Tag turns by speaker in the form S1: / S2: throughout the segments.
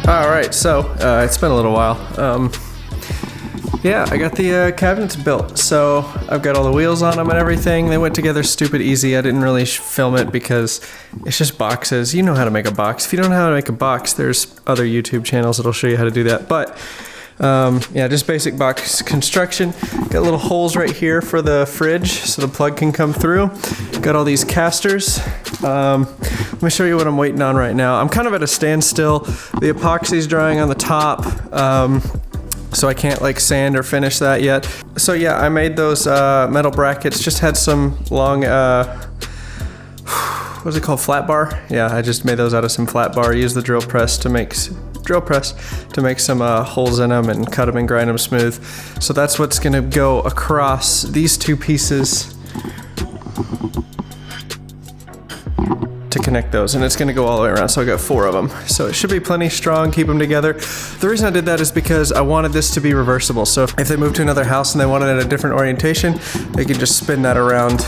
S1: Alright, so it's been a little while. Yeah, I got the cabinets built, so I've got all the wheels on them and everything. They went together stupid easy. I didn't really film it because it's just boxes. You know how to make a box. If you don't know how to make a box, there's other YouTube channels that'll show you how to do that. But yeah, just basic box construction. Got little holes right here for the fridge so the plug can come through. Got all these casters. Let me show you what I'm waiting on right now. I'm kind of at a standstill. The epoxy's drying on the top, so I can't like sand or finish that yet. So yeah, I made those metal brackets. Just had some long, what's it called, flat bar? Yeah, I just made those out of some flat bar. Used the drill press to make some holes in them and cut them and grind them smooth. So that's what's gonna go across these two pieces to connect those, and it's gonna go all the way around. So I got 4 of them, so it should be plenty strong, keep them together. The reason I did that is because I wanted this to be reversible, so if they move to another house and they want it at a different orientation, they can just spin that around,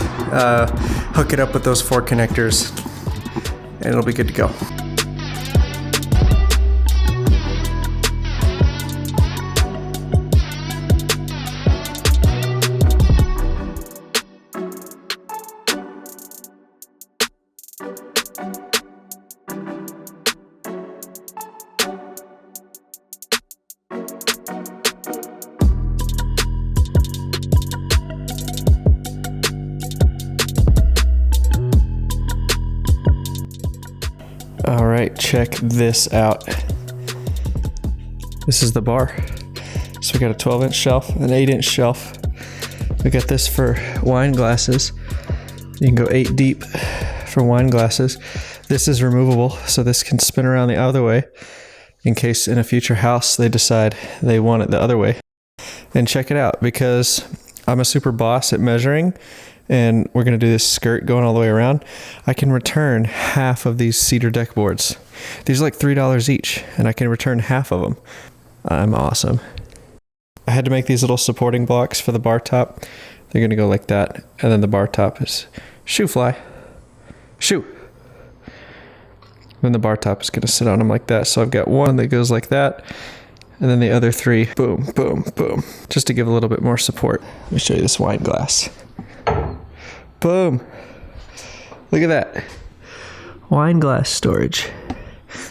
S1: hook it up with those 4 connectors, and it'll be good to go. All right, check this out. This is the bar. So we got a 12-inch shelf, an 8-inch shelf. We got this for wine glasses. You can go 8 deep for wine glasses. This is removable, so this can spin around the other way in case in a future house they decide they want it the other way. And check it out, because I'm a super boss at measuring, and we're gonna do this skirt going all the way around. I can return half of these cedar deck boards. These are like $3 each, and I can return half of them. I'm awesome. I had to make these little supporting blocks for the bar top. They're gonna go like that, and then the bar top is shoe fly, shoe. Then the bar top is gonna sit on them like that. So I've got one that goes like that, and then the other 3, boom, boom, boom, just to give a little bit more support. Let me show you this wine glass. Boom. Look at that. Wine glass storage.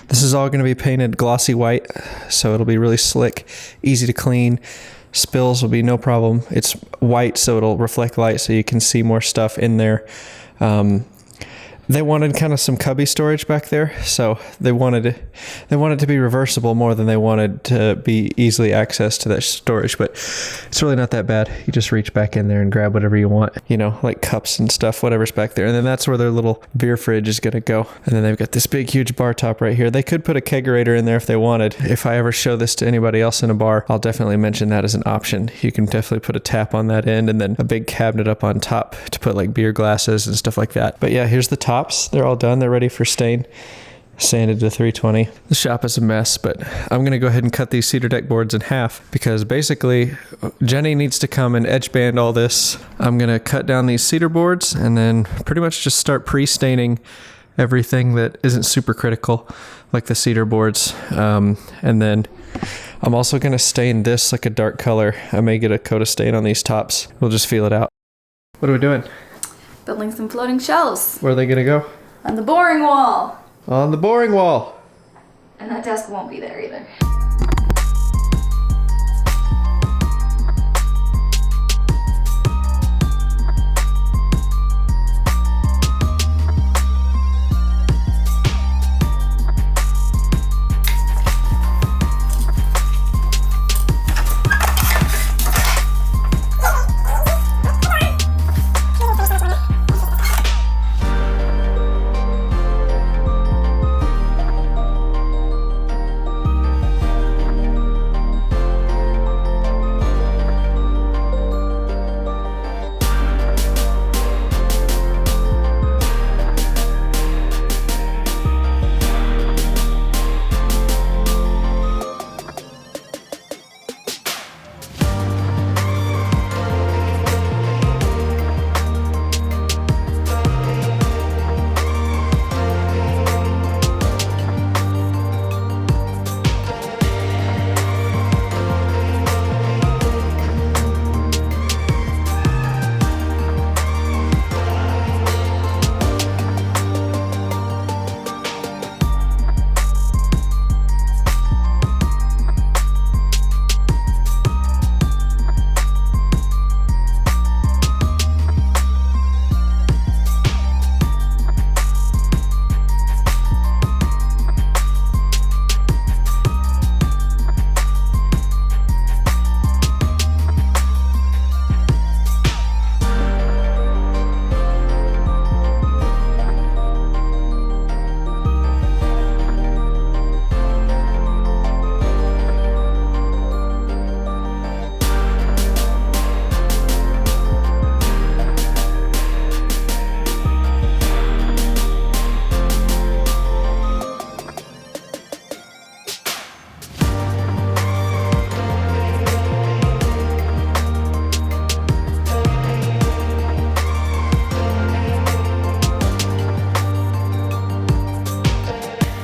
S1: This is all going to be painted glossy white, so it'll be really slick, easy to clean. Spills will be no problem. It's white, so it'll reflect light, so you can see more stuff in there. They wanted kind of some cubby storage back there, so they wanted it to be reversible more than they wanted to be easily accessed to that storage, but it's really not that bad. You just reach back in there and grab whatever you want, you know, like cups and stuff, whatever's back there. And then that's where their little beer fridge is gonna go. And then they've got this big, huge bar top right here. They could put a kegerator in there if they wanted. If I ever show this to anybody else in a bar, I'll definitely mention that as an option. You can definitely put a tap on that end and then a big cabinet up on top to put like beer glasses and stuff like that. But yeah, here's the tops. They're all done. They're ready for stain. Sanded to 320. The shop is a mess, but I'm going to go ahead and cut these cedar deck boards in half because basically Jenny needs to come and edge band all this. I'm going to cut down these cedar boards and then pretty much just start pre-staining everything that isn't super critical, like the cedar boards. And then I'm also gonna stain this like a dark color. I may get a coat of stain on these tops. We'll just feel it out. What are we doing?
S2: Building some floating shelves.
S1: Where are they gonna go?
S2: On the boring wall.
S1: On the boring wall.
S2: And that desk won't be there either.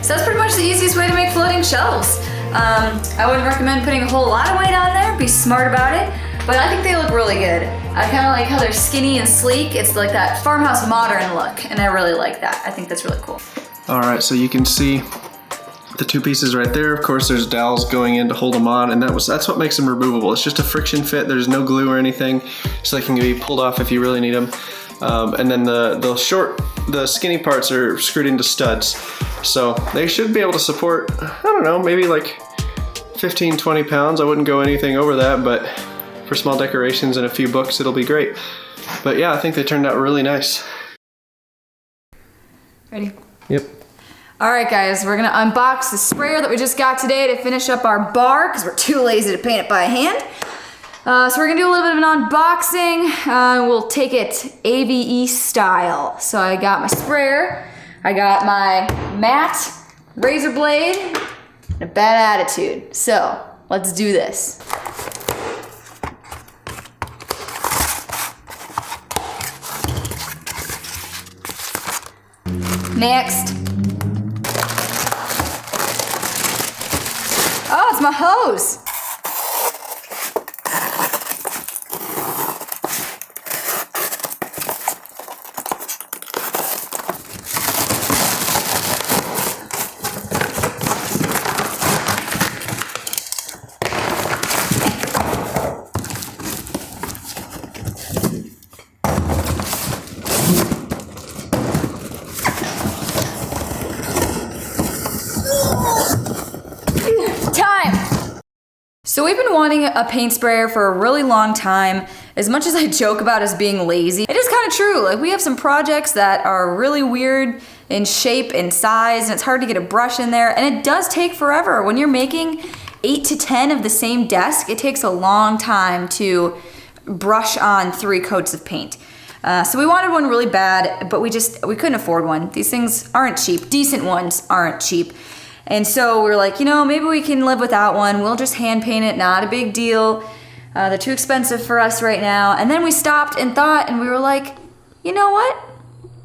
S2: So that's pretty much the easiest way to make floating shelves. I wouldn't recommend putting a whole lot of weight on there, be smart about it, but I think they look really good. I kind of like how they're skinny and sleek. It's like that farmhouse modern look, and I really like that. I think that's really cool.
S1: All right, so you can see the two pieces right there. Of course, there's dowels going in to hold them on, and that's what makes them removable. It's just a friction fit. There's no glue or anything, so they can be pulled off if you really need them. And then the skinny parts are screwed into studs. So they should be able to support, I don't know, maybe like 15, 20 pounds. I wouldn't go anything over that, but for small decorations and a few books, it'll be great. But yeah, I think they turned out really nice.
S2: Ready?
S1: Yep.
S2: All right, guys, we're gonna unbox the sprayer that we just got today to finish up our bar because we're too lazy to paint it by hand. So we're gonna do a little bit of an unboxing. We'll take it AVE style. So I got my sprayer, I got my mat, razor blade, and a bad attitude. So let's do this. Next. Oh, it's my hose. So we've been wanting a paint sprayer for a really long time. As much as I joke about us being lazy, it is kind of true. Like, we have some projects that are really weird in shape and size, and it's hard to get a brush in there, and it does take forever. When you're making 8 to 10 of the same desk, it takes a long time to brush on 3 coats of paint. So we wanted one really bad, but we couldn't afford one. These things aren't cheap. Decent ones aren't cheap. And so we were like, you know, maybe we can live without one. We'll just hand paint it, not a big deal. They're too expensive for us right now. And then we stopped and thought, and we were like, you know what?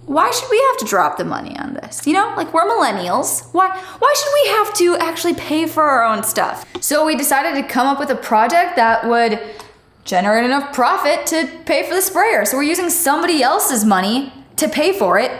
S2: why should we have to drop the money on this? You know, like we're millennials. Why should we have to actually pay for our own stuff? So we decided to come up with a project that would generate enough profit to pay for the sprayer. So we're using somebody else's money to pay for it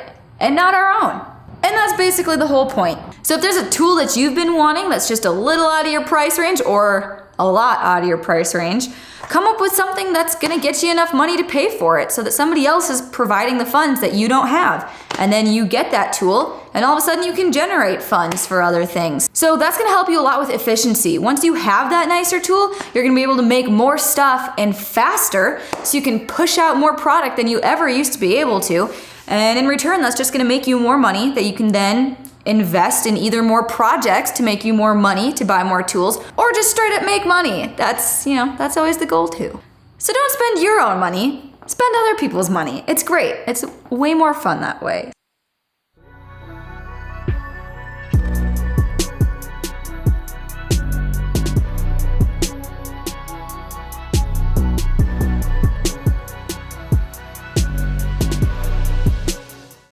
S2: and not our own. And that's basically the whole point. So if there's a tool that you've been wanting that's just a little out of your price range or a lot out of your price range, come up with something that's gonna get you enough money to pay for it so that somebody else is providing the funds that you don't have. And then you get that tool and all of a sudden you can generate funds for other things. So that's gonna help you a lot with efficiency. Once you have that nicer tool, you're gonna be able to make more stuff and faster so you can push out more product than you ever used to be able to. And in return, that's just gonna make you more money that you can then invest in either more projects to make you more money to buy more tools, or just straight up make money. That's always the goal too. So don't spend your own money, spend other people's money. It's great. It's way more fun that way.